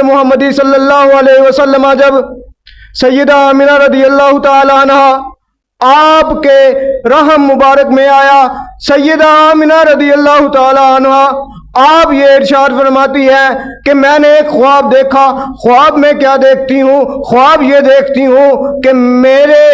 محمدی صلی اللہ علیہ وسلم جب سیدہ آمنہ رضی اللہ تعالی عنہ آپ کے رحم مبارک میں آیا، سیدہ آمنہ رضی اللہ تعالی عنہ آپ یہ ارشاد فرماتی ہے کہ میں نے ایک خواب دیکھا۔ خواب میں کیا دیکھتی ہوں؟ خواب یہ دیکھتی ہوں کہ میرے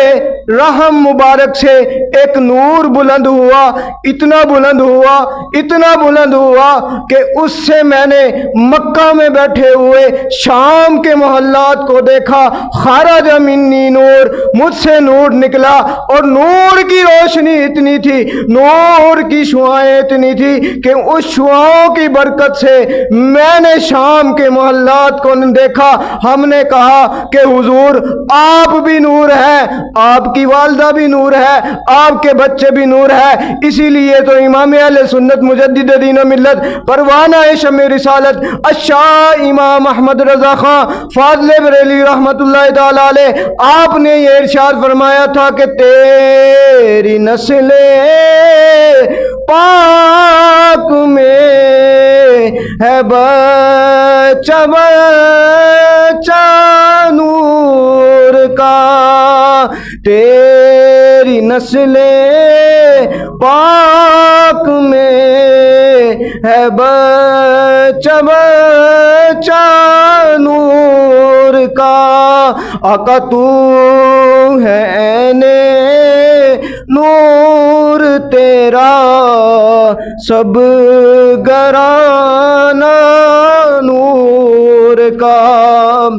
رحم مبارک سے ایک نور بلند ہوا، اتنا بلند ہوا، اتنا بلند ہوا کہ اس سے میں نے مکہ میں بیٹھے ہوئے شام کے محلات کو دیکھا۔ خرج منی نور، مجھ سے نور نکلا، اور نور کی روشنی اتنی تھی، نور کی شعاعیں اتنی تھی کہ اس شعاعوں کی برکت سے میں نے شام کے محلات کو دیکھا۔ ہم نے کہا کہ حضور آپ بھی نور ہے، آپ کی والدہ بھی نور ہے، آپ کے بچے بھی نور ہے، اسی لیے تو امام اہل سنت مجدد دین و ملت پروانہ شمع رسالت الشاہ امام احمد رضا خان فاضل بریلوی رحمت اللہ تعالی علیہ آپ نے یہ ارشاد فرمایا تھا کہ تیری نسل پاک میں ہے بچہ بچہ نور کا، تیری نسل پاک میں ہے بچہ بچہ نور کا۔ آقا تو ہے عین نور تیرا سب گرانہ نور کا۔